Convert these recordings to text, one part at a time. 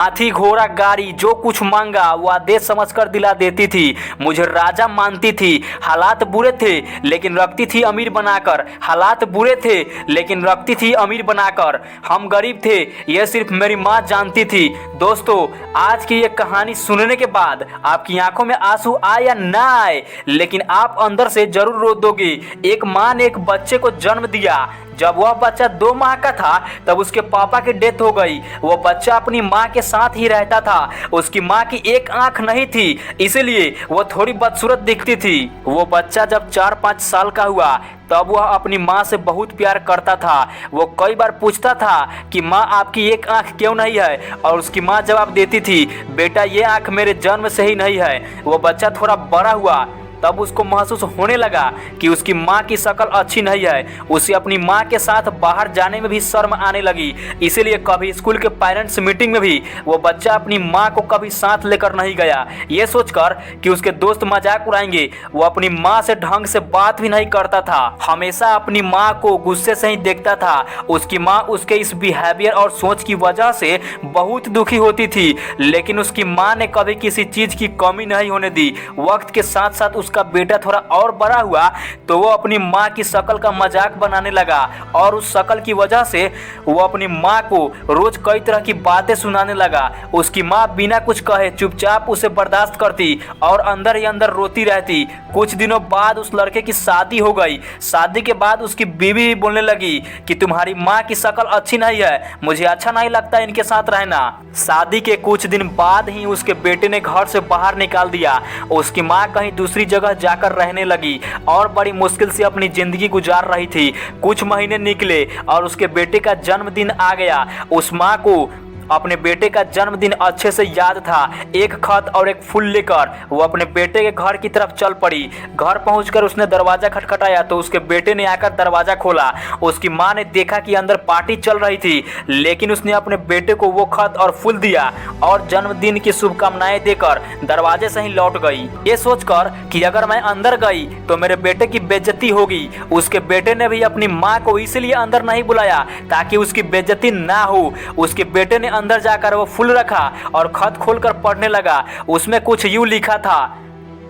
हाथी घोड़ा गाड़ी जो कुछ मांगा वो आदेश समझकर दिला देती थी। मुझे राजा मानती थी। हालात बुरे थे लेकिन रखती थी अमीर बनाकर। हालात बुरे थे लेकिन रखती थी अमीर बनाकर। हम गरीब थे यह सिर्फ मेरी माँ जानती थी। दोस्तों, आज की ये कहानी सुनने के बाद आपकी आंखों में आंसू आए या ना आए, लेकिन आप अंदर से जरूर रो दोगे। एक माँ ने एक बच्चे को जन्म दिया। जब वह बच्चा 2 माह का था तब उसके पापा की डेथ हो गई। वो बच्चा अपनी माँ के साथ ही रहता था। उसकी माँ की एक आंख नहीं थी, इसलिए वो थोड़ी बदसूरत दिखती थी। वो बच्चा जब 4-5 साल का हुआ तब वह अपनी माँ से बहुत प्यार करता था। वो कई बार पूछता था कि माँ आपकी एक आंख क्यों नहीं है, और उसकी माँ जवाब देती थी, बेटा ये आंख मेरे जन्म से ही नहीं है। वो बच्चा थोड़ा बड़ा हुआ तब उसको महसूस होने लगा कि उसकी माँ की शक्ल अच्छी नहीं है। उसे अपनी माँ के साथ बाहर जाने में भी शर्म आने लगी। इसीलिए कभी स्कूल के पेरेंट्स मीटिंग में भी वो बच्चा अपनी माँ को कभी साथ लेकर नहीं गया। ये सोचकर कि उसके दोस्त मजाक उड़ाएंगे, वो अपनी माँ से ढंग से बात भी नहीं करता था। हमेशा अपनी माँ को गुस्से से ही देखता था। उसकी माँ उसके इस बिहेवियर और सोच की वजह से बहुत दुखी होती थी, लेकिन उसकी माँ ने कभी किसी चीज़ की कमी नहीं होने दी। वक्त के साथ साथ उसका बेटा थोड़ा और बड़ा हुआ तो वो अपनी माँ की शक्ल का मजाक बनाने लगा, और उस शक्ल की वजह से वो अपनी माँ को रोज कई तरह की बातें सुनाने लगा। उसकी माँ बिना कुछ कहे चुपचाप उसे बर्दाश्त करती और अंदर ही अंदर रोती रहती। कुछ दिनों बाद उस लड़के की शादी हो गई। शादी के बाद उसकी बीवी भी बोलने लगी कि तुम्हारी माँ की शक्ल अच्छी नहीं है, मुझे अच्छा नहीं लगता इनके साथ रहना। शादी के कुछ दिन बाद ही उसके बेटे ने घर से बाहर निकाल दिया। उसकी माँ कहीं दूसरी जगह जाकर रहने लगी और बड़ी मुश्किल से अपनी जिंदगी गुजार रही थी। कुछ महीने निकले और उसके बेटे का जन्मदिन आ गया। उस माँ को अपने बेटे का जन्मदिन अच्छे से याद था। एक खत और एक फूल लेकर वो अपने बेटे के घर की तरफ चल पड़ी। घर पहुंचकर उसने दरवाजा खटखटाया तो उसके बेटे ने आकर दरवाजा खोला। उसकी माँ ने देखा कि अंदर पार्टी चल रही थी, लेकिन उसने अपने बेटे को वो खत और फूल दिया और जन्मदिन की शुभकामनाएं देकर दरवाजे से ही लौट गई, ये सोचकर कि अगर मैं अंदर गई तो मेरे बेटे की बेइज्जती होगी। उसके बेटे ने भी अपनी माँ को इसलिए अंदर नहीं बुलाया ताकि उसकी बेइज्जती ना हो। उसके बेटे ने अंदर जाकर वो फूल रखा और खत खोलकर पढ़ने लगा। उसमें कुछ यूं लिखा था,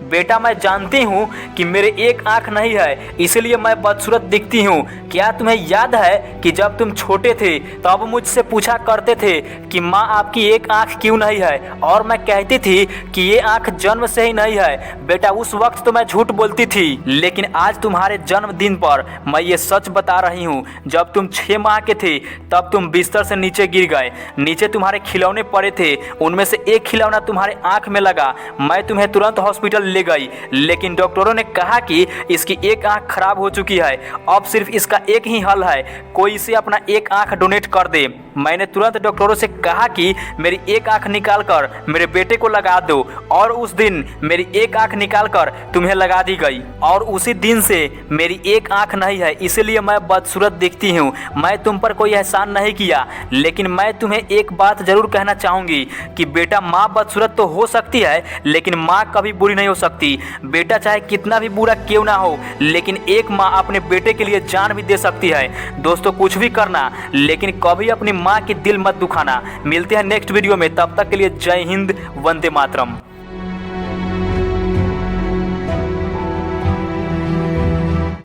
बेटा मैं जानती हूँ कि मेरे एक आंख नहीं है, इसलिए मैं बदसूरत दिखती हूँ। क्या तुम्हें याद है कि जब तुम छोटे थे तब मुझसे पूछा करते थे कि माँ आपकी एक आंख क्यों नहीं है, और मैं कहती थी कि ये आंख जन्म से ही नहीं है। बेटा उस वक्त तो मैं झूठ बोलती थी, लेकिन आज तुम्हारे जन्मदिन पर मैं ये सच बता रही हूँ। जब तुम 6 माह के थे तब तुम बिस्तर से नीचे गिर गए। नीचे तुम्हारे खिलौने पड़े थे, उनमें से एक खिलौना तुम्हारे आंख में लगा। मैं तुम्हें तुरंत हॉस्पिटल ले गई, लेकिन डॉक्टरों ने कहा कि इसकी एक आंख खराब हो चुकी है। अब सिर्फ इसका एक ही हल है, कोई इसे अपना एक आंख डोनेट कर दे। मैंने तुरंत डॉक्टरों से कहा कि मेरी एक आंख निकाल कर मेरे बेटे को लगा दो, और उस दिन मेरी एक आंख निकाल कर तुम्हें लगा दी गई। और उसी दिन से मेरी एक आंख नहीं है, इसलिए मैं बदसूरत दिखती हूँ। मैं तुम पर कोई एहसान नहीं किया, लेकिन मैं तुम्हें एक बात जरूर कहना चाहूँगी कि बेटा माँ बदसूरत तो हो सकती है, लेकिन माँ कभी बुरी नहीं हो सकती। बेटा चाहे कितना भी बुरा क्यों ना हो, लेकिन एक माँ अपने बेटे के लिए जान भी दे सकती है। दोस्तों कुछ भी करना, लेकिन कभी अपनी माँ की दिल मत दुखाना। मिलते हैं नेक्स्ट वीडियो में, तब तक के लिए जय हिंद, वंदे मातरम।